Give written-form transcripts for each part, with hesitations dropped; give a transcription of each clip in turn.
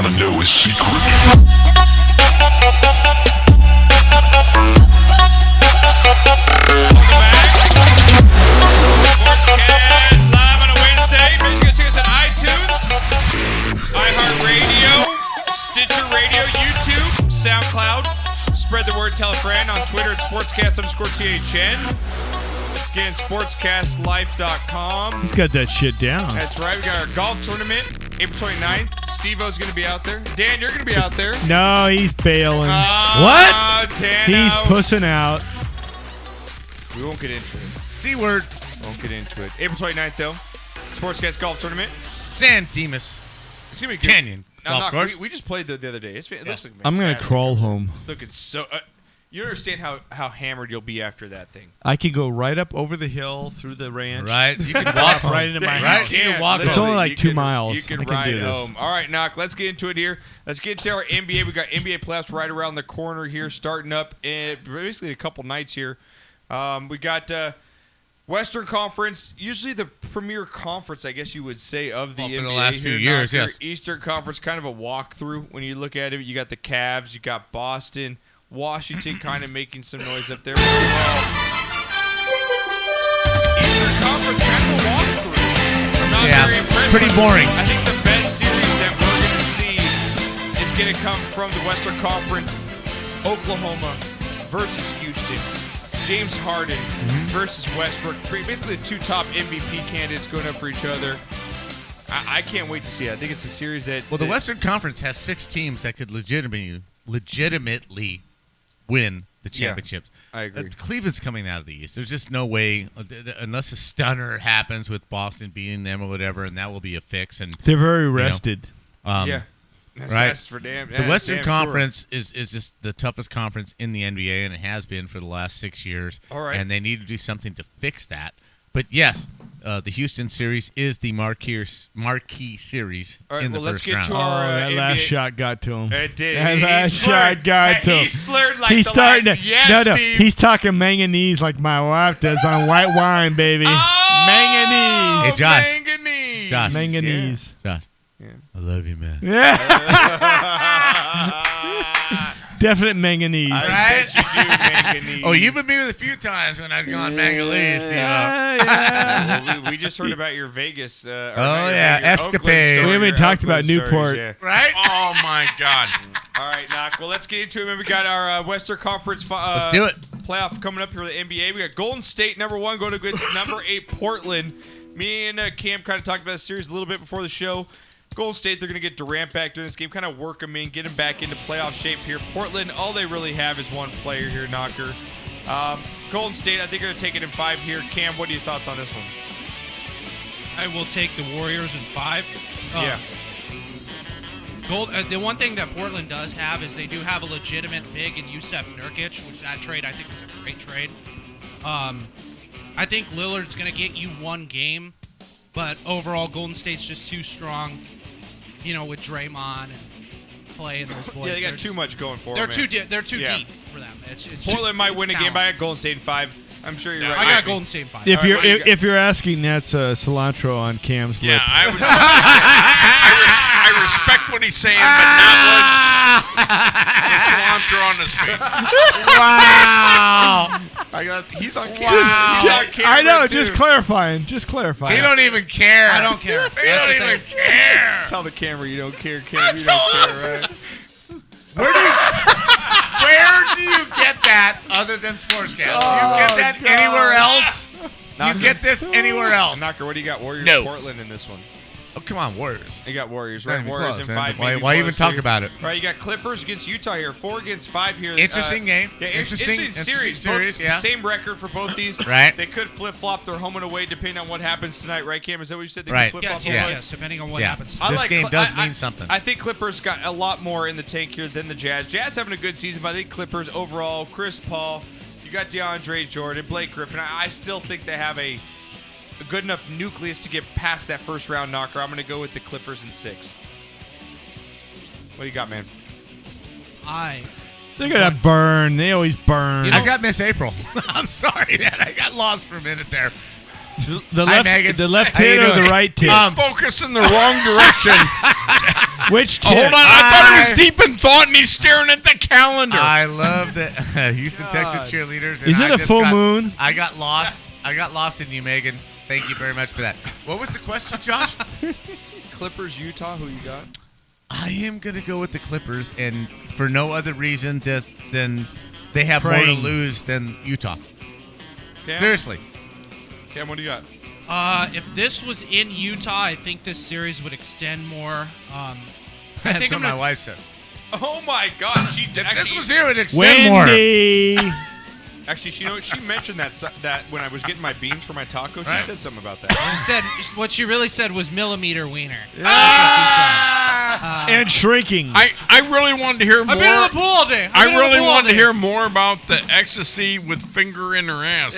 wanna know his secret. SPORTSCAST live on a Wednesday. Make sure you check us on iTunes, iHeartRadio, Stitcher Radio, YouTube, SoundCloud. Spread the word, tell a friend. On Twitter at SPORTSCAST_THN. Again, SPORTSCASTLife.com. He's got that shit down. That's right. We got our golf tournament, April 29th. Steve-O's going to be out there. Dan, you're going to be out there. No, he's bailing. What? Dan He's out. pussing out. We won't get into it. C-word. Won't get into it. April 29th, though. SPORTSCAST golf tournament. San Dimas It's going to be good. Canyon. No, Golf course. we just played the other day. It looks like I'm going to fantastic. crawl home. It's looking so... you understand how hammered you'll be after that thing. I could go right up over the hill through the ranch. Right. You can Walk walk right into my Right? house. You can walk It's home. only like You 2 can- miles. You can I can ride do this. home. All right, Knock, let's get into it here. Let's get into our NBA. We got NBA playoffs right around the corner here, starting up in basically a couple nights here. We got Western Conference, usually the premier conference, I guess you would say, of the Well, NBA. for the last few here, years, Knock. yes. Eastern Conference, kind of a walkthrough when you look at it. You got the Cavs, you got Boston, Washington kind of making some noise up there. Eastern Conference, kind of a walkthrough. I'm not Yeah, very impressed. pretty but boring. I think the best series that we're going to see is going to come from the Western Conference. Oklahoma versus Houston. James Harden versus Westbrook. Basically the two top MVP candidates going up for each other. I can't wait to see it. I think it's a series that... Well, the Western Conference has 6 teams that could legitimately win the championships. I agree. Cleveland's coming out of the East. There's just no way, unless a stunner happens with Boston beating them or whatever, and that will be a fix. And They're very rested. Yeah. Right. That's for damn. The Western damn Conference is just the toughest conference in the NBA, and it has been for the last 6 years. All right. And they need to do something to fix that. But yes, the Houston series is the marquee series All right, in the well, let's first get round. to our that NBA. last shot got to him. It did. That He last slurred. shot got to him. He slurred like He's the starting line. to. Yes, no, Steve. he's talking manganese like my wife does on white wine, baby. Oh, Manganese. Hey, Josh. Manganese. Josh. Manganese. Josh, Yeah. I love you, man. Yeah. Definite manganese. I Right? bet you do, manganese. Oh, you've been me with a few times when I've gone manganese. Yeah. Well, we just heard about your Vegas. Or Oh, not your yeah, Vegas, your Oakland escapade. stories, We haven't your talked about Oakland stories, Newport. yeah. Right? Oh my God! All right, Knock. Well, let's get into it. Man. We got our Western Conference Let's do it. playoff coming up here with the NBA. We got Golden State, number 1, going against number 8, Portland. Me and Cam kind of talked about the series a little bit before the show. Golden State, they're going to get Durant back during this game, kind of work him in, get him back into playoff shape here. Portland, all they really have is one player here, Knocker. Golden State, I think they're going to take it in 5 here. Cam, what are your thoughts on this one? I will take the Warriors in 5. Yeah. The one thing that Portland does have is they do have a legitimate big in Yusef Nurkic, which that trade I think was a great trade. I think Lillard's going to get you one game, but overall Golden State's just too strong, with Draymond and Clay and those boys. Yeah, they got too much going for They're them. they're too Yeah. deep for them. It's Portland just, might it's win a game, talent. but I got Golden State in 5. I'm sure you're right. I got Golden State in 5. If All right, you're what do you got? if you're asking, that's cilantro on Cam's Yeah, lip. I respect what he's saying, but not what the cilantro on his face. Wow. He's on camera. Wow. He's on camera I know. too. Just clarifying. Just clarifying. He don't even care. I don't care. He don't even care. Tell the camera you don't care, Cam. You don't care, right? Where do you get that other than SportsCast? Do you get that God. anywhere else? Knocker. You get this anywhere else? Knocker, what do you got? Warriors, No. Portland in this one. Oh, come on, Warriors. You got Warriors, Not right? even Warriors close, in man. 5. Why maybe even close talk here. about it? Right, you got Clippers against Utah here. 4 against 5 here. Interesting game. Yeah, Interesting series. series, Both yeah. Same record for both these. Right. They could flip-flop their home and away depending on what happens tonight, right, Cam? Is that what you said? They Right. could flip-flop Yes, away? yes, depending on what Yeah. happens. I This like game Cl- does mean something. I think Clippers got a lot more in the tank here than the Jazz. Jazz having a good season, but I think Clippers overall, Chris Paul, you got DeAndre Jordan, Blake Griffin. I still think they have a good enough nucleus to get past that first round knocker. I'm going to go with the Clippers in 6. What do you got, man? They're gonna burn. They always burn. I got Miss April. I'm sorry, man. I got lost for a minute there. The Hi, left, Megan. the left How you tit or the doing? right tit? Focus in the wrong direction. Which Oh, hold on. kid? I thought he was deep in thought, and he's staring at the calendar. I love the Houston, Texas cheerleaders. And Is it I a just full moon? I got lost. I got lost in you, Megan. Thank you very much for that. What was the question, Josh? Clippers, Utah. Who you got? I am gonna go with the Clippers, and for no other reason than they have more Praying. to lose than Utah. Cam? Seriously. Cam, what do you got? If this was in Utah, I think this series would extend more. I That's think what I'm my gonna, wife said. Oh my God, she If actually, this was here, it would extend more. Wendy. actually, she she mentioned that when I was getting my beans for my taco, she Right. said something about that. she said what she really said was millimeter wiener. And shrinking. I really wanted to hear more. I've been in the pool all day. I really wanted to hear more about the ecstasy with finger in her ass.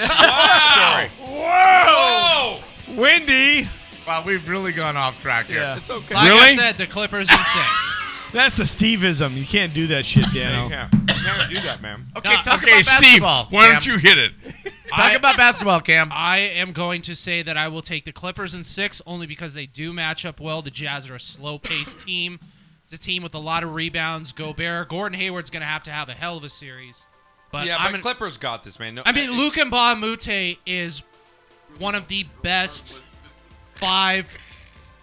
Wow! Whoa! Wendy. Wow, we've really gone off track here. Yeah. It's okay. Like I Really? said, the Clippers in 6. That's a Steveism. You can't do that shit, You Dano. can't do that, man. Okay, No, talk Okay, about Steve, basketball. why don't Cam. you hit it? Talk about basketball, Cam? I am going to say that I will take the Clippers in 6 only because they do match up well. The Jazz are a slow-paced team. It's a team with a lot of rebounds. Gordon Hayward's going to have a hell of a series. But Yeah, I'm but Clippers got this, man. No, I mean, Luke Mbamute is one of the best 5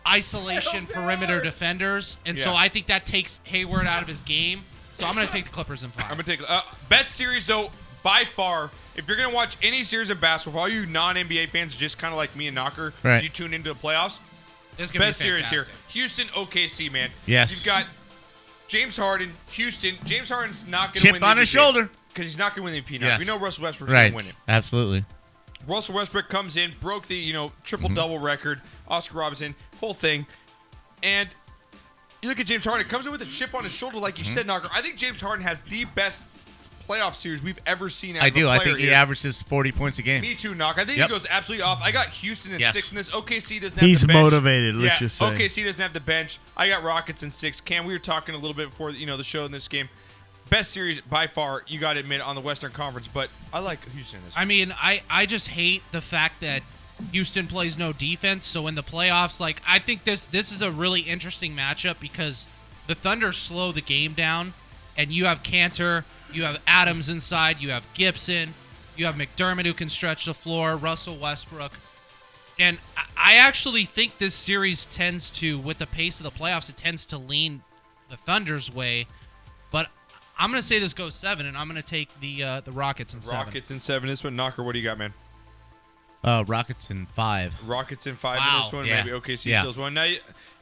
isolation perimeter defenders, and so Yeah. I think that takes Hayward out of his game. So I'm going to take the Clippers in 5. I'm gonna take best series though by far. If you're gonna watch any series of basketball, for all you non-NBA fans, just kind of like me and Knocker, Right. you tune into the playoffs. This is gonna Best be series here, fantastic. Houston OKC, man. Yes. You've got James Harden, Houston. James Harden's not gonna Chip win the on his shoulder. because he's not gonna win the MVP. Now Yes. we know Russell Westbrook's Right. gonna win it. Absolutely. Russell Westbrook comes in, broke the triple double record. Oscar Robertson, whole thing, and you look at James Harden. Comes in with a chip on his shoulder, like you said, Knocker. I think James Harden has the best playoff series we've ever seen. Out I of a do. I player think he here. averages 40 points a game. Me too, Knock. I think Yep. he goes absolutely off. I got Houston in Yes. 6 in this. OKC doesn't have He's the bench. motivated, let's just say. OKC doesn't have the bench. I got Rockets in 6. Cam, we were talking a little bit before the show in this game. Best series by far, you got to admit, on the Western Conference, but I like Houston in this. I mean, I just hate the fact that Houston plays no defense. So in the playoffs, like I think this is a really interesting matchup because the Thunder slow the game down, and you have Cantor, you have Adams inside, you have Gibson, you have McDermott who can stretch the floor, Russell Westbrook. And I actually think this series tends to, with the pace of the playoffs, it tends to lean the Thunder's way. But I'm going to say this goes 7, and I'm going to take the Rockets in 7. Rockets in 7. This one, Knocker, what do you got, man? Rockets in 5. Rockets in 5 in Wow. this one. Yeah. Maybe OKC Yeah. steals one. Now,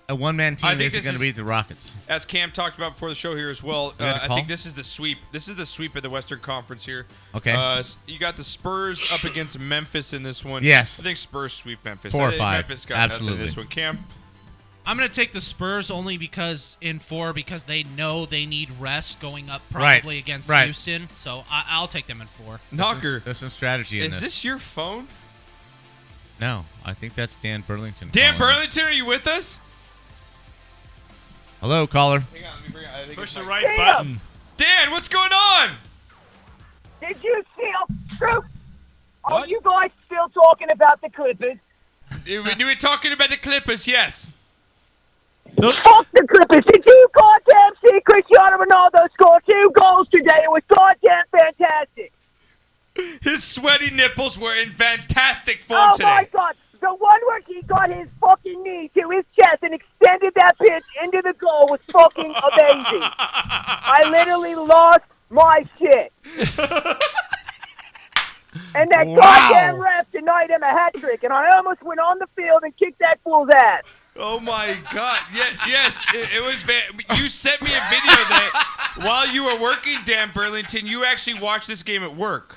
A one-man I team think isn't this going to is- beat the Rockets. as Cam talked about before the show here as well, You got a I call? think this is the sweep. This is the sweep of the Western Conference here. Okay. You got the Spurs up against Memphis in this one. Yes. I think Spurs sweep Memphis. 4 or I think 5. Memphis got nothing Absolutely. in this one. Cam? I'm going to take the Spurs only because they know they need rest going up Right. probably against Right. Houston. So I'll take them in 4. Knocker. There's some strategy in Is this your phone? No, I think that's Dan Burlington. Dan calling. Burlington, are you with us? Hello, caller. Hang on, let me bring it. I think Push it's the my- right button. Dan, what's going on? Did you see Scoop? Are you guys still talking about the Clippers? We were talking about the Clippers, yes. Fuck the Clippers. Did you goddamn see Cristiano Ronaldo score 2 goals today? It was goddamn fantastic. His sweaty nipples were in fantastic form Oh today. my God. The one where he got his fucking knee to his chest and extended that pitch into the goal was fucking amazing. I literally lost my shit. And that goddamn ref denied him a hat trick, and I almost went on the field and kicked that fool's ass. Oh my God! Yes, it was. You sent me a video that while you were working, Dan Burlington, you actually watched this game at work.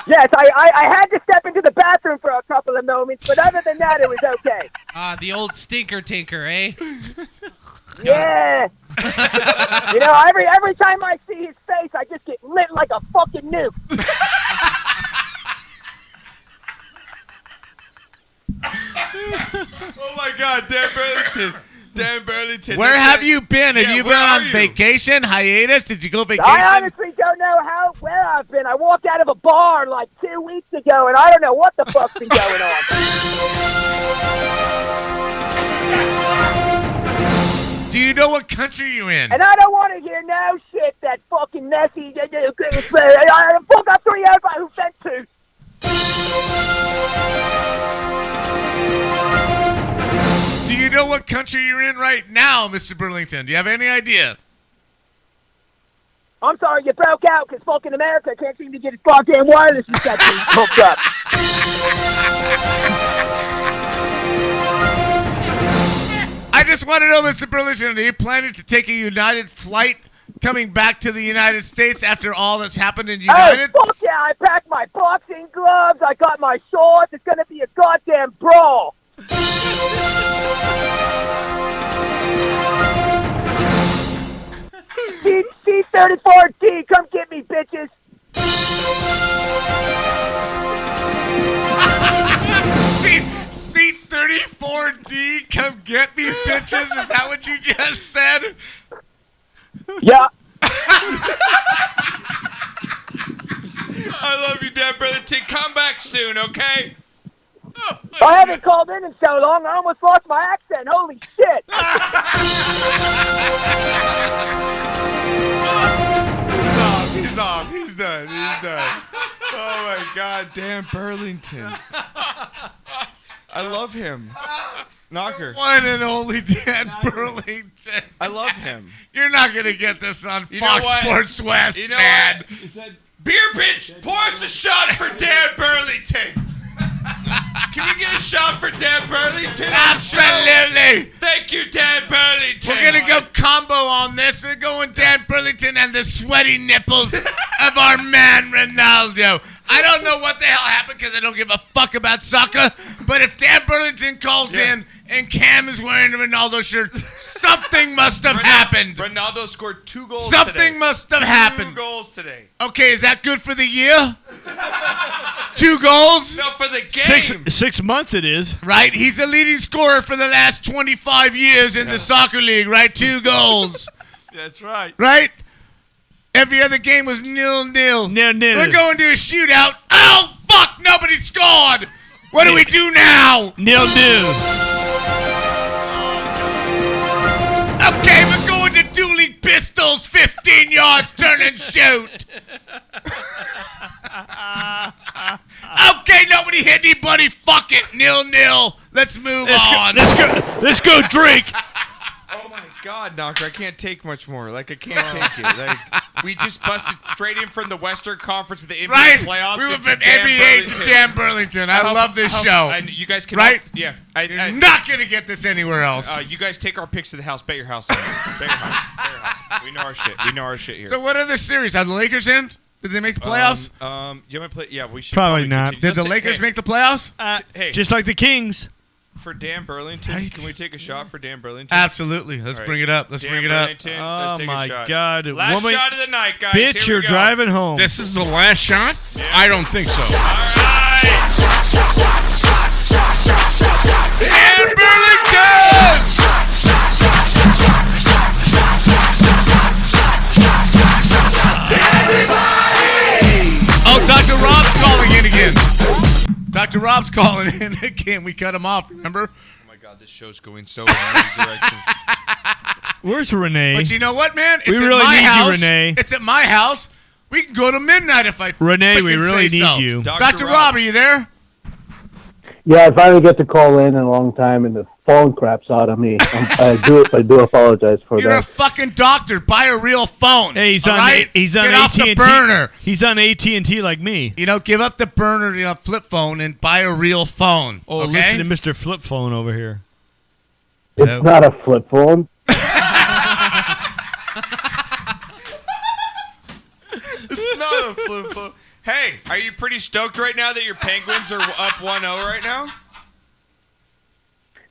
Yes, I had to step into the bathroom for a couple of moments, but other than that, it was okay. The old stinker tinker, eh? Yeah. Every time I see his face, I just get lit like a fucking nuke. Oh my God, Dan Burlington! Dan Burlington. Where that's have it. you been? Have Yeah, you been where are on you? vacation, hiatus? Did you go vacation? I honestly don't know where I've been. I walked out of a bar like 2 weeks ago, and I don't know what the fuck's been going on. Do you know what country you're in? And I don't want to hear no shit that fucking messy. Fuck up 3 hours by who sent to. Do you know what country you're in right now, Mr. Burlington? Do you have any idea? I'm sorry, you broke out because fucking America can't seem to get its goddamn wireless reception hooked up. I just want to know, Mr. Burlington, are you planning to take a United flight coming back to the United States after all that's happened in United? Oh, fuck yeah, I packed my boxing gloves, I got my shorts, it's gonna be a goddamn brawl. C-34D, come get me, bitches. C-34D, come get me, bitches? Is that what you just said? Yeah. I love you, Dan Burlington. Come back soon, okay? I haven't called in so long, I almost lost my accent. Holy shit. He's off. He's done. Oh, my God. Dan Burlington. I love him. Knocker. One and only Dan Burlington. I love him. You're not going to get this on You know Fox what? Sports West, You know man. what? Beer bitch, pour us a shot for Dan Burlington. Can we get a shot for Dan Burlington? Absolutely. Thank you, Dan Burlington. We're going to go combo on this. We're going Dan Burlington and the sweaty nipples of our man Ronaldo. I don't know what the hell happened because I don't give a fuck about soccer. But if Dan Burlington calls in and Cam is wearing a Ronaldo shirt, something must have happened. Ronaldo scored 2 goals today. Something must have happened. 2 goals today. Okay, is that good for the year? 2 goals? No, for the game. 6 months it is. Right? He's the leading scorer for the last 25 years in the soccer league, right? 2 goals. That's right. Right? Every other game was 0-0. 0-0. We're going to a shootout. Oh, fuck! Nobody scored! What do we do now? 0-0. Okay, we're going to dueling pistols, 15 yards, turn and shoot. Okay, nobody hit anybody. Fuck it, 0-0. Let's move on. Let's go drink. Oh my God, Knocker! I can't take much more. Like I can't take it. Like we just busted straight in from the Western Conference of the NBA Right? playoffs. We went into from Dan NBA to Burlington. Dan Burlington. I love this show. And you guys can Right? Yeah. You're not going to get this anywhere else. You guys take our picks to the house. Bet your house. Bet your house. Bet your house. We know our shit. We know our shit here. So what other series? Are the Lakers in? Did they make the playoffs? You want to play? Yeah, we should Probably not. continue. Did the Let's Lakers hey, make the playoffs? Hey, Just like the Kings. for Dan Burlington, Right. can we take a shot for Dan Burlington? Absolutely. Let's All right. bring it up. Let's Dan bring it up. Burlington, Oh let's take my a shot. God. Last Woman- shot of the night, guys. Bitch, Here you're we go. driving home. This is the last shot? I don't think so. All right. Dan Burlington! Oh, Dr. Rob's calling in again. Dr. Rob's calling in again. We cut him off, remember? Oh my God, this show's going so in another direction. Where's Renee? But you know what, man? It's We at really my need you, house. Renee. It's at my house. We can go to midnight if I Renee, we frickin' really say need so. you. Dr. Rob, are you there? Yeah, I finally get to call in a long time, and the phone craps out of me. I do apologize for You're a that. fucking doctor. Buy a real phone. Hey, he's all on. right? He's on Get AT&T. off the burner. He's on AT&T like me. You know, give up the burner, flip phone, and buy a real phone. Oh, okay? listen to Mr. Flip Phone over here. It's not a flip phone. It's not a flip phone. Hey, are you pretty stoked right now that your Penguins are up 1-0 right now?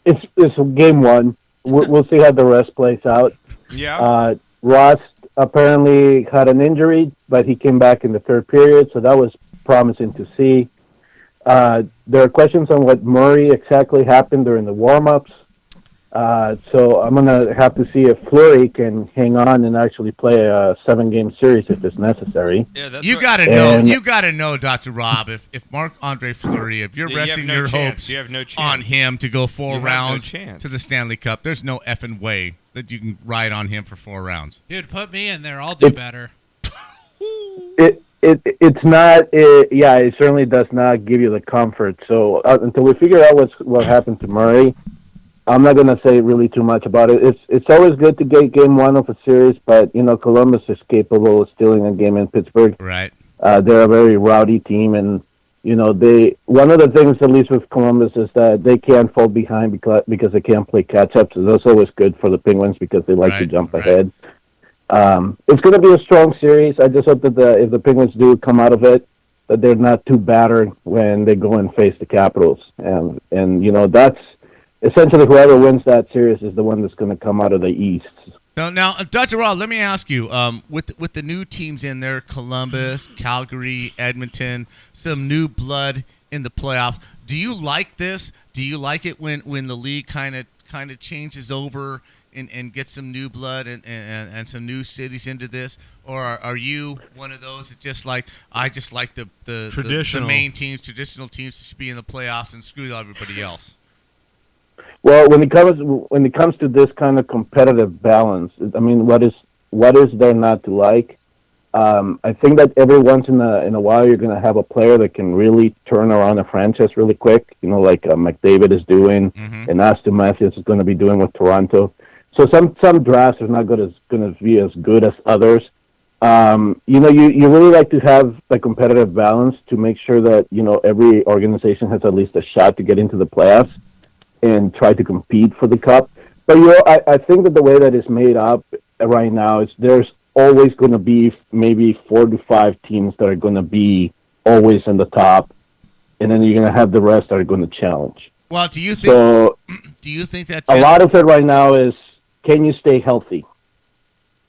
It's game one. We'll see how the rest plays out. Yeah. Ross apparently had an injury, but he came back in the third period, so that was promising to see. There are questions on what Murray exactly happened during the warm-ups. So I'm gonna have to see if Fleury can hang on and actually play a 7-game series if it's necessary. Yeah, that's You what- gotta know. And- You gotta know, Dr. Rob. If Marc-Andre Fleury, if you're Yeah, you have resting no your chance. hopes You have no chance. on him to go You 4 have no rounds chance. to the Stanley Cup, there's no effing way that you can ride on him for 4 rounds. Dude, put me in there. I'll do better. It's not. Yeah, it certainly does not give you the comfort. So until we figure out what happened to Murray, I'm not gonna say really too much about it. It's always good to get game 1 of a series, but Columbus is capable of stealing a game in Pittsburgh. Right. They're a very rowdy team, and one of the things, at least with Columbus, is that they can't fall behind because they can't play catch up. So that's always good for the Penguins because they like to jump ahead. It's going to be a strong series. I just hope that if the Penguins do come out of it, that they're not too battered when they go and face the Capitals. And that's essentially whoever wins that series is the one that's going to come out of the East. Now, Dr. Rob, let me ask you, with the new teams in there, Columbus, Calgary, Edmonton, some new blood in the playoffs, do you like this? Do you like it when the league kind of changes over and get some new blood and some new cities into this, or are you one of those that just like the main teams, traditional teams that should be in the playoffs and screw everybody else? Well, when it comes to this kind of competitive balance, I mean, what is there not to like? I think that every once in a while you're going to have a player that can really turn around a franchise really quick. Like McDavid is doing, and Aston Matthews is going to be doing with Toronto. So some drafts are not going to be as good as others. You really like to have the competitive balance to make sure that every organization has at least a shot to get into the playoffs and try to compete for the cup. But I think that the way that it's made up right now is there's always going to be maybe 4 to 5 teams that are going to be always in the top, and then you're going to have the rest that are going to challenge. Well, do you think that's a lot of it right now is, can you stay healthy?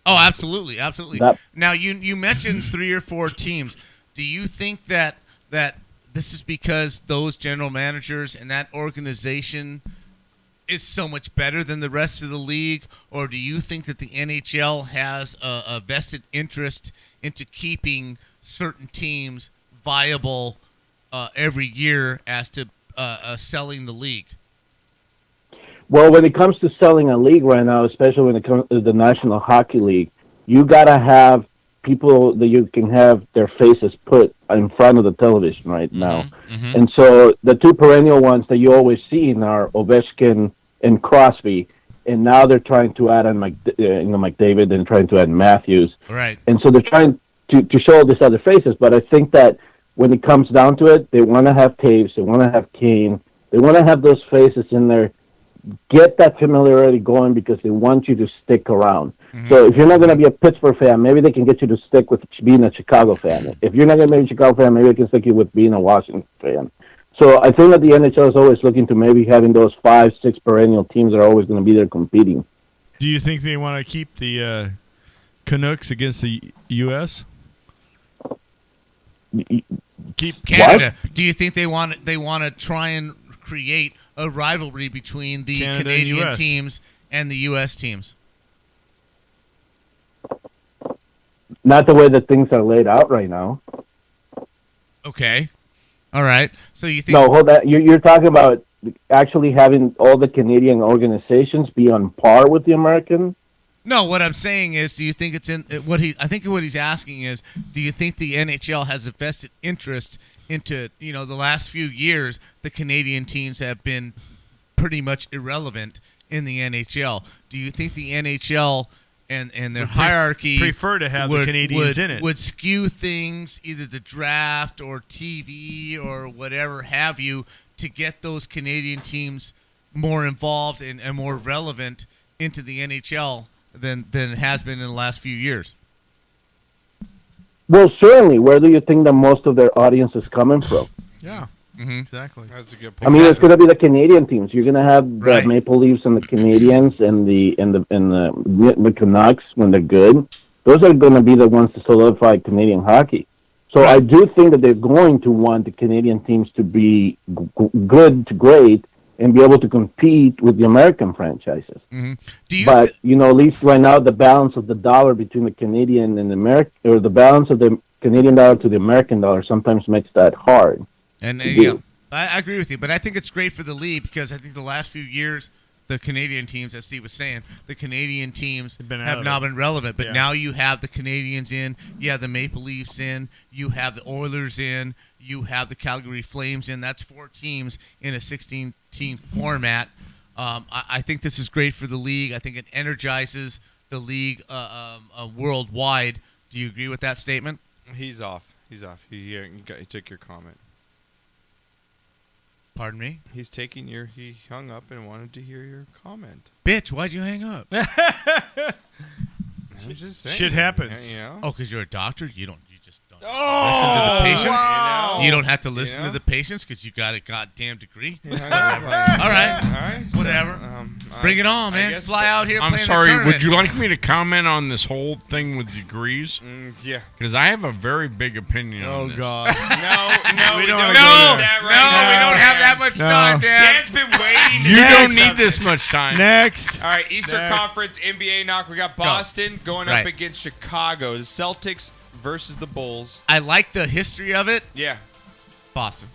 Oh, absolutely. Now, you mentioned 3 or 4 teams. Do you think that this is because those general managers and that organization is so much better than the rest of the league, or do you think that the NHL has a vested interest into keeping certain teams viable every year as to selling the league? Well, when it comes to selling a league right now, especially when it comes to the National Hockey League, you got to have people that you can have their faces put in front of the television right now. And so the 2 perennial ones that you always see are Ovechkin and Crosby, and now they're trying to add on McDavid and trying to add Matthews. Right. And so they're trying to show all these other faces, but I think that when it comes down to it, they want to have Taves, they want to have Kane, they want to have those faces in there, get that familiarity going because they want you to stick around. So if you're not going to be a Pittsburgh fan, maybe they can get you to stick with being a Chicago fan. If you're not going to be a Chicago fan, maybe they can stick you with being a Washington fan. So I think that the NHL is always looking to maybe having those 5, 6 perennial teams that are always going to be there competing. Do you think they want to keep the Canucks against the U.S.? Keep Canada. What? Do you think they want to try and create a rivalry between the Canada Canadian teams and the U.S. teams? Not the way that things are laid out right now. Okay. All right. So you think... No, hold that. You're talking about actually having all the Canadian organizations be on par with the American? No, what I'm saying is, do you think it's in I think what he's asking is, do you think the NHL has a vested interest into, the last few years, the Canadian teams have been pretty much irrelevant in the NHL. Do you think the NHL and their hierarchy prefer to have the Canadians in it? Would skew things, either the draft or TV or whatever have you, to get those Canadian teams more involved and more relevant into the NHL than it has been in the last few years? Well, certainly. Where do you think that most of their audience is coming from? Yeah, exactly. That's a good point. I mean, it's going to be the Canadian teams. You're going to have the Maple Leafs and the Canadians and the Canucks when they're good. Those are going to be the ones to solidify Canadian hockey. So I do think that they're going to want the Canadian teams to be good to great and be able to compete with the American franchises. Do you? But at least right now, the balance of the dollar between the Canadian and the American, or the balance of the Canadian dollar to the American dollar, sometimes makes that hard. And to do. I agree with you, but I think it's great for the league because I think the last few years, the Canadian teams, as Steve was saying, the Canadian teams have not been relevant. But now you have the Canadians in, you have the Maple Leafs in, you have the Oilers in, you have the Calgary Flames in. That's 4 teams in a 16-team format. I think this is great for the league. I think it energizes the league worldwide. Do you agree with that statement? He's off. He took your comment. Pardon me? He hung up and wanted to hear your comment. Bitch, why'd you hang up? I'm just saying. Shit happens. Oh, because you're a doctor? You just don't listen to Oh, the patients? wow. You don't have to listen to the patients because you got a goddamn degree? All right. Whatever. Bring it on, man. Fly out here. I'm play in the sorry. tournament. Would you like me to comment on this whole thing with degrees? Yeah. Because I have a very big opinion on this. God. No, we don't wanna have go there. we don't have that much time, Dan. Dan's been waiting. You to don't say need something. this much time. Next. All right, Eastern Next. Conference NBA knock. We got Boston going up Right. against Chicago. The Celtics versus the Bulls. I like the history of it. Yeah. Boston.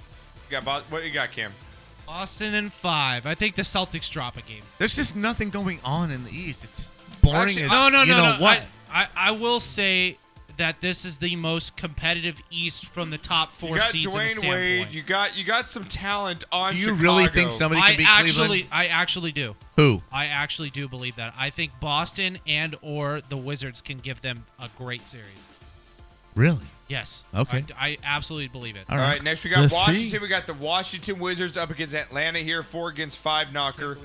What you got, Cam? Boston in 5. I think the Celtics drop a game. There's just nothing going on in the East. It's just boring Actually, as No. you know what. I will say that this is the most competitive East from the top 4 You got seeds in the Dwayne standpoint. Wade. You got some talent on Do you Chicago. really think somebody can beat Cleveland? I actually do. Who? I actually do believe that. I think Boston and or the Wizards can give them a great series. Really? Yes. Okay. I absolutely believe it. All right, next we got Let's Washington. see. We got the Washington Wizards up against Atlanta here, 4 against 5 knocker.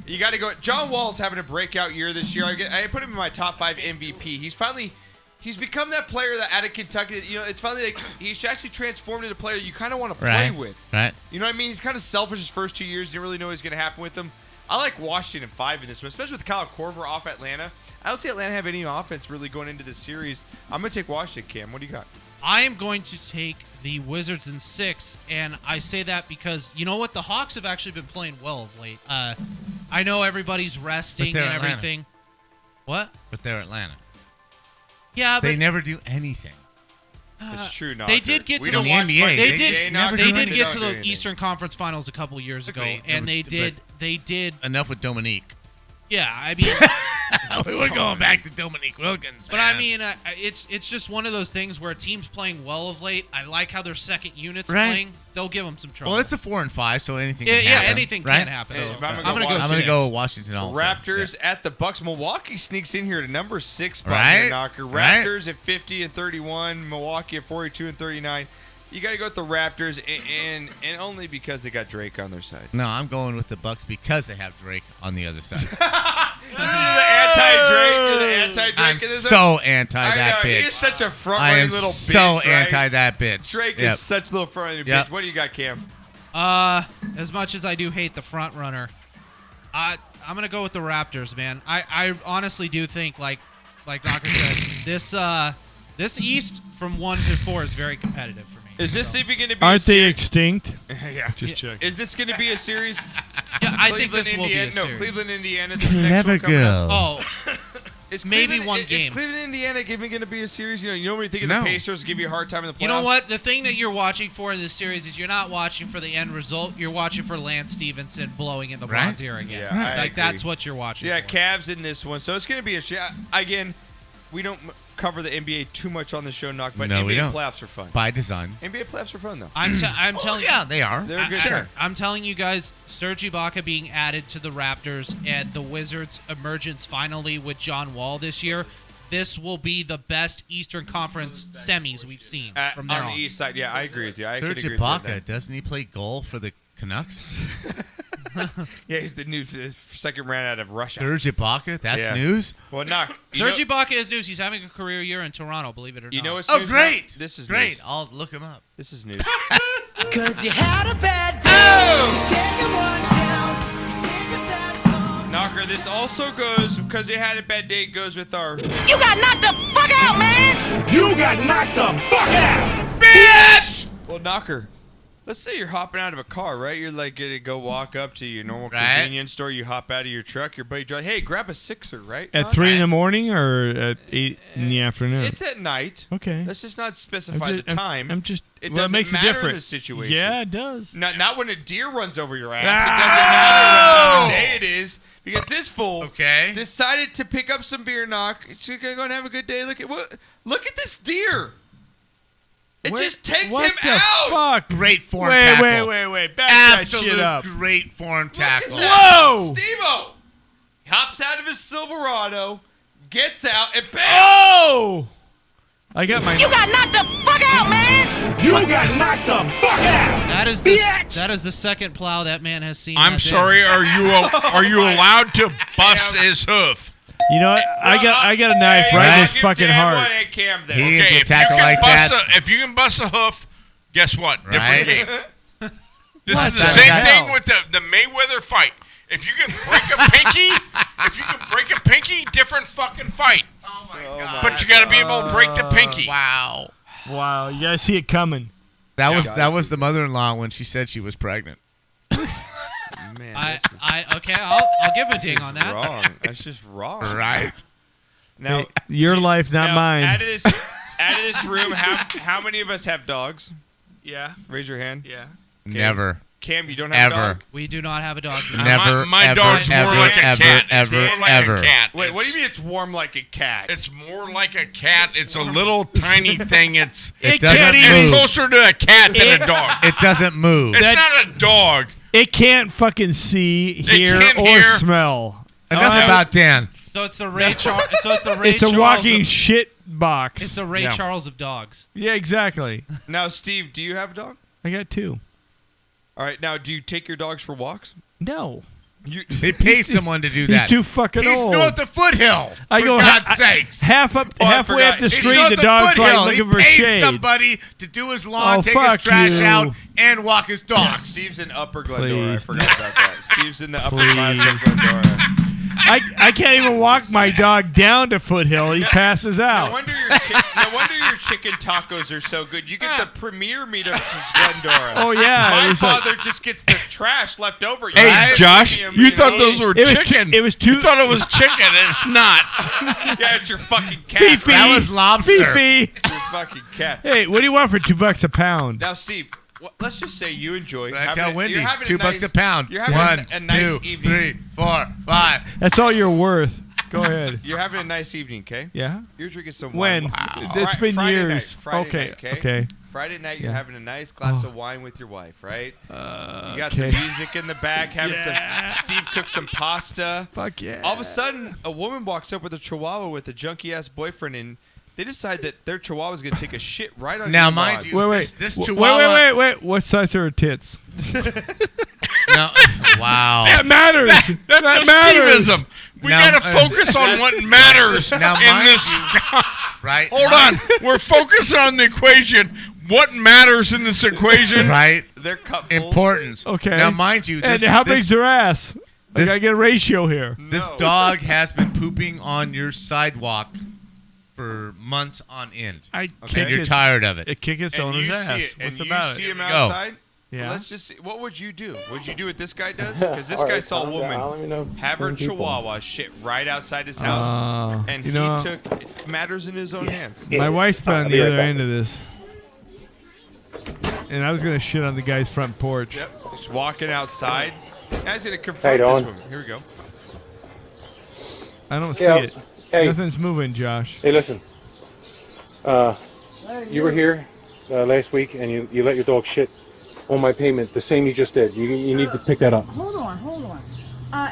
You got to go. John Wall's having a breakout year this year. I put him in my top 5 MVP. He's become that player that out of Kentucky. It's finally like he's actually transformed into a player you kind of want to play with. Right. You know what I mean? He's kind of selfish his first 2 years. Didn't really know what was going to happen with him. I like Washington 5 in this one, especially with Kyle Korver off Atlanta. I don't see Atlanta have any offense really going into this series. I'm going to take Washington, Cam. What do you got? I am going to take the Wizards in 6, and I say that because you know what? The Hawks have actually been playing well of late. I know everybody's resting they're and Atlanta. everything. What? But they're Atlanta. Yeah, but They never do anything. It's true, they did get We to don't the In watch the NBA, much They they did. just never They do did anything. get to Don't do the anything. Eastern Conference Finals a couple years ago, Agreed. and they But- did. Enough with Dominique. Yeah, I mean, we were going back to Dominique Wilkins. but I mean, it's just one of those things where a team's playing well of late. I like how their second unit's Right. playing. They'll give them some trouble. well, it's a 4 and 5, so anything yeah, can happen. anything right? can happen. Hey, So, I'm gonna I'm go gonna go. Washington. I'm going to six. go Washington also. Raptors Yeah. at the Bucks. Milwaukee sneaks in here to number 6 spot Right, here, knocker. right. Raptors at 50 and 31. Milwaukee at 42 and 39. You got to go with the Raptors, and only because they got Drake on their side. No, I'm going with the Bucks because they have Drake on the other side. You're the anti-Drake. You're the anti-Drake I'm in this so anti I that know, bitch. he's such a I front-running am little so bitch, right? anti that bitch. Drake Yep. is such a little front-running Yep. bitch. What do you got, Cam? As much as I do hate the front runner, I'm gonna go with the Raptors, man. I honestly do think like Knocker said, this East from 1 to 4 is very competitive for me. Is this even going to be Aren't a they series? extinct? Yeah. Just check. Is this going to be a series? Yeah, I think Cleveland, this will be a Indiana. No, series. Cleveland, Indiana. This next Clever one coming up. girl. Oh, Is Maybe Cleveland- one Is game. Cleveland, Indiana going to be a series? You know when you think of No. the Pacers give you a hard time in the playoffs? you know what? The thing that you're watching for in this series is you're not watching for the end result. You're watching for Lance Stevenson blowing in the Right? bronze ear again. Yeah, I like agree. that's what you're watching. Yeah, for. Cavs in this one. So it's going to be again, we don't cover the NBA too much on the show, Knock, but No, we NBA don't. playoffs are fun. By design. NBA playoffs are fun, though. I'm Oh, telling yeah, they are. They're a good sure. time. I'm telling you guys, Serge Ibaka being added to the Raptors and the Wizards' emergence finally with John Wall this year. This will be the best Eastern Conference semis we've seen from there on on. the East side, yeah, I agree with you. I could Serge agree with you on Ibaka, that. doesn't he play goal for the Canucks? Yeah, he's the new second round out of Russia. Serge Ibaka? That's Yeah. news? Well, Knock. Serge Ibaka is news. He's having a career year in Toronto, believe it or not. You know what's Oh, news, great. Knock? This is great. news. I'll look him up. This is news. Cause you had a bad day. Taking one down. You sing a sad song. Knocker, this also goes, because you had a bad day, it goes with our... You got knocked the fuck out, man. Well, Knocker, Let's say you're hopping out of a car, right? You're like gonna go walk up to your normal Right. convenience store. You hop out of your truck. Your buddy drives. Hey, grab a sixer, right? At Huh? 3 in the morning or at 8 in the afternoon? It's at night. Okay. Let's just not specify the time. I'm just. It well, it doesn't makes a matter in difference. this situation. Yeah, it does. Not when a deer runs over your ass. It doesn't matter what time of day it is because this fool decided to pick up some beer knock. She's gonna go and have a good day. Look at this deer. It just takes what him the out. Fuck? Great form tackle. Wait. Back that Absolute shit up. great form tackle. Whoa! Steve-O hops out of his Silverado, gets out, and bam! Oh! I got my. You got knocked the fuck out, man! You got knocked the fuck out! That is the second plow that man has seen. I'm that day. sorry. Are you allowed to bust his hoof? You know what? I got a knife right in his fucking heart. He didn't get tackled like that. If you can bust a hoof, guess what? Right. Different game. This What is the the same hell? thing with the Mayweather fight. If you can break a pinky, different fucking fight. Oh my god! But you got to be able to break the pinky. Wow. Wow, you gotta see it coming. That was the mother-in-law when she said she was pregnant. Man, I'll give a ding on that. Wrong. That's just wrong. Right. Now, Hey, your life, not mine. Out of this room, how many of us have dogs? Yeah. Raise your hand. Yeah. Okay. Never. Cam, you don't have a Ever. dog? We do not have a dog. Never. My ever, dog's more ever, like a ever, cat. Ever. It's more like Ever. a cat. Wait, what do you mean it's warm like a cat? It's more like a cat. It's a little tiny thing. It It's doesn't move. closer to a cat than a dog. It doesn't move. It's not a dog. It can't fucking see, hear, can't or hear. smell. Enough about Dan. So it's the Ray Charles. It's a walking shit box. It's a Ray Charles of dogs. Yeah, exactly. Now, Steve, do you have a dog? I got 2. All right. Now, do you take your dogs for walks? No. They pay someone to do that. He's too fucking He's old. north of Foothill. I for go God's sakes. halfway up the He's street. north The of dog's like Foothill. looking He for pays shade. somebody to do his lawn, Oh, take his fuck trash you. out, and walk his dog. Steve's in Upper Glendora. Please. I forgot about that. Steve's in the upper class of Glendora. I can't even walk my dog down to Foothill. He passes No out. wonder your chicken tacos are so good. You get the premier meat of Glendora. Oh, yeah. My It was like- father just gets the trash left over. Hey, Right? Josh, Premium, you thought know? those were It was chicken. it was You too. thought it was chicken. It's not. Yeah, it's your fucking cat. Fifi. Right? That was lobster. Fifi. It's your fucking cat. Hey, what do you want for $2 a pound? Now, Steve, let's just say you enjoy. I tell Wendy, you're having $2 nice, a pound. You're having 1, a nice 2, evening. 3, 4, 5. That's all you're worth. Go ahead. You're having a nice evening, okay? Yeah. You're drinking some When? wine. It's been Friday years. Night, Friday Okay, night, okay. Friday night, you're Yeah. having a nice glass of wine with your wife, right? You got okay. some music in the back, having Yeah. some. Steve cooked some pasta. Fuck yeah. All of a sudden, a woman walks up with a chihuahua with a junky ass boyfriend, and they decide that their chihuahua is going to take a shit right on Now, your mind log. you, Wait. this Wait, chihuahua. wait. What size are her tits? No. Wow. That matters. That's that a matters. Steveism. We Now, gotta focus on what matters Now, in mind this. you, right? Hold on. We're focusing on the equation. What matters in this equation? Right. They're cupfuls. Importance. Okay. Now, mind you, And this, how this, big's her ass? I this- gotta get a ratio here. this No. dog has been pooping on your sidewalk for months on end. I Okay. kick And you're its, tired of it. I kick its And owner's you ass. see it, What's and about you see it? him Go. outside. Yeah. Well, let's just see. What would you do? Would you do what this guy does? Because this guy saw a woman have her chihuahua shit right outside his house, and you he know, took matters in his own hands. my wife's been on the other end of this. And I was gonna shit on the guy's front porch. Yep. He's walking outside. Now he's gonna confront Hey, this Dawn. woman. Here we go. I don't see Yeah, it. hey. Nothing's moving, Josh. Hey, listen. You were here last week, and you let your dog shit on my payment, the same you just did. You need to pick that up. Hold on.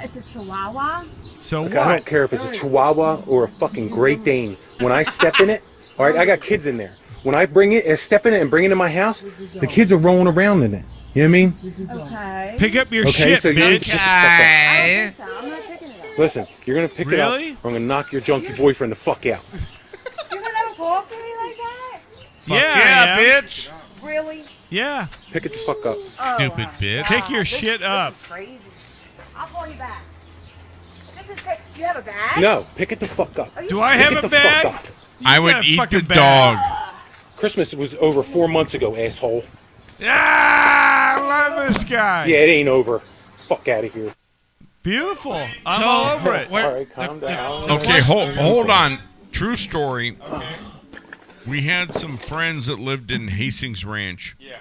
It's a Chihuahua. So Okay, I don't care if it's a Chihuahua or a fucking Great Dane. When I step in it, all right, I got kids in there. When I bring it, step in it and bring it in my house, the kids are rolling around in it. You know what I mean? Okay. Pick up your Okay, shit, so you need to bitch. pick the fuck up. I don't think so. I'm not picking it up. Listen, you're gonna pick it up, Really? or I'm gonna knock your junkie boyfriend the fuck out. You're gonna talk to me like that? Yeah, bitch. Really? Yeah. Pick it the fuck up. Stupid bitch. Pick your This- shit this up. is crazy. I'll call you back. This is crazy. Do you have a bag? No, pick it the fuck up. Are you Do I Pick have it a the bag? fuck up. I You would got a eat the fucking bag. dog. Christmas was over 4 months ago, asshole. Ah! this guy. Yeah, it ain't over. Fuck out of here. Beautiful. I'm all over it. All right, calm down. Okay, hold on. True story. Okay. We had some friends that lived in Hastings Ranch. Yeah.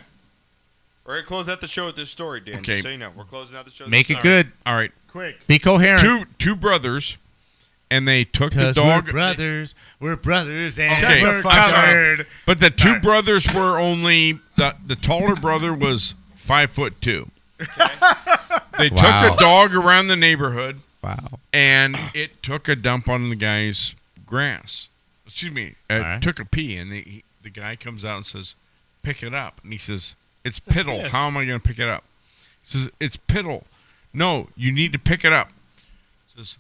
We're going to close out the show with this story, Dan. Okay. Just so you know, we're closing out the show. Make it good. All right. Quick. Be coherent. Two brothers, and they took the dog. We're brothers. We're brothers, and Okay. we're covered. But the two brothers were only the taller brother was 5'2". Okay. They took the dog around the neighborhood. Wow. And it took a dump on the guy's grass. Excuse me. It took a pee, and the guy comes out and says, "Pick it up." And he says, "It's Piddle. Yes. How am I going to pick it up?" He says, "It's Piddle. No, you need to pick it up." He says,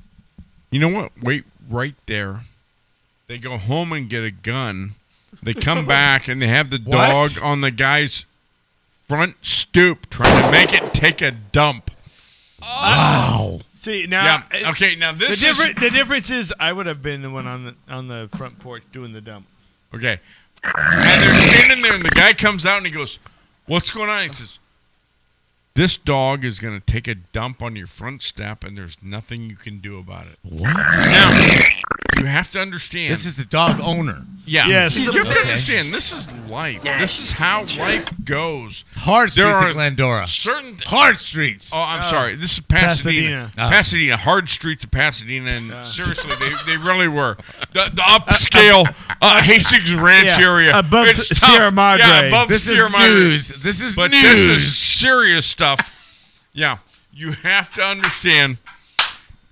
"You know what? Wait right there." They go home and get a gun. They come back, and they have the dog on the guy's front stoop trying to make it take a dump. Wow. See, now... Yeah. Okay, now this the difference is I would have been the one on the front porch doing the dump. Okay. And they're standing there, and the guy comes out, and he goes, "What's going on?" He says, "This dog is going to take a dump on your front step, and there's nothing you can do about it." What? Now, you have to understand. This is the dog owner. Yeah. Yes. You have to understand, this is life. This is how life goes. Hard streets There in are Glendora. certain... Hard streets. Oh, I'm sorry. This is Pasadena. Pasadena. Hard streets of Pasadena, and seriously, they really were. The upscale Hastings Ranch area. Above it's Sierra tough. Madre. Yeah, above This Sierra is Madre. news. This is But news. this is serious stuff. Yeah. You have to understand,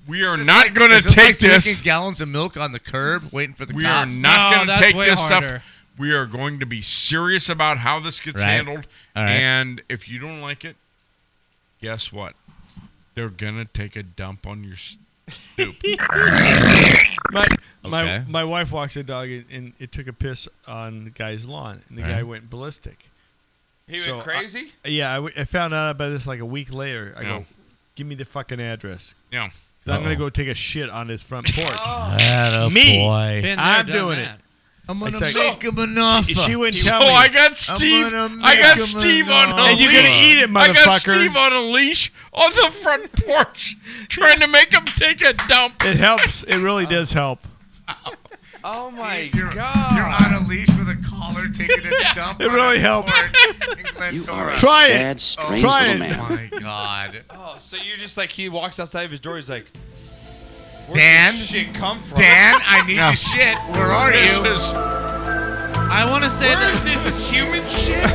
we are not going to take this. Drinking gallons of milk on the curb, waiting for the We cops. are not going to that's take way this harder. stuff. We are going to be serious about how this gets handled. All right. And if you don't like it, guess what? They're going to take a dump on your stoop. My wife walks the dog, and it took a piss on the guy's lawn, and the guy went ballistic. He went crazy? I found out about this like a week later. I go, "Give me the fucking address." Yeah. I'm going to go take a shit on his front porch. Me. Boy. Been there, I'm done doing that. it. I'm going to It's make him an offer. She wouldn't tell So me. I got Steve. I got Steve on a leash. And you're going to eat it, I got motherfucker. Steve on a leash on the front porch, trying to make him take a dump. It helps. It really does help. Oh, my You're God. on a leash with a collar taking a dump. It really helps. You are a Try it. sad, strange Try little it. man. Oh, my God. Oh, so you're just like, he walks outside of his door, he's like, where'd Dan? this shit come from? Dan, I need to shit. Where are you? I want to say Where that is this? This human shit?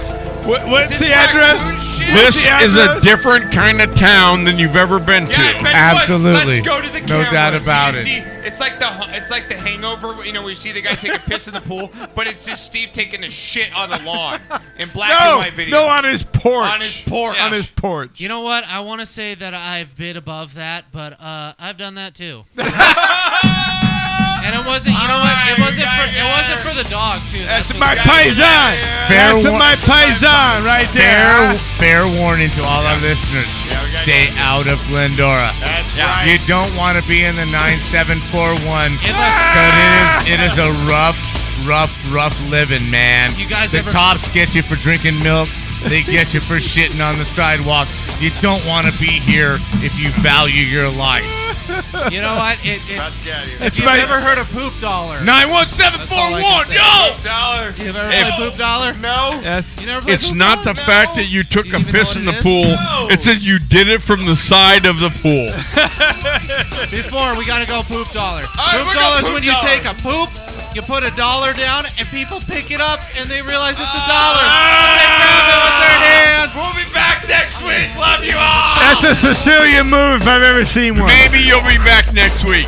What's the address? This the is a address? different kind of town than you've ever been to. Yeah, I bet it was. Absolutely. Let's go to the No cameras. doubt about You it. See, it's like the Hangover. You know, where you see the guy take a piss in the pool, but it's just Steve taking a shit on the lawn in black and white video. No, on his porch. On his porch. On his porch. You know what? I want to say that I've been above that, but I've done that too. And it wasn't. You know what? It wasn't for the dog too. That's my paisan. That's my paisan right there. Fair warning to all our listeners. Stay out of Glendora. That's right. You don't want to be in the 9741. Because it is a rough living, man. You guys the ever- cops get you for drinking milk. They get you for shitting on the sidewalk. You don't want to be here if you value your life. You know what? If you've my- ever heard of Poop Dollar, 91741, yo! $1. you ever played Poop Dollar? No. Yes. You never played It's Poop not Dollar? the fact that you took You a even piss know in what the it pool. is? No. It's that you did it from the side of the pool. Before we gotta go Poop Dollar. right, Poop we're Dollar is going when Poop you Dollar. take a poop, you put $1 down, and people pick it up and they realize it's $1. They grab it with their hands. We'll be back next week. Love you all. That's a Sicilian move if I've ever seen one. Maybe you'll be back next week.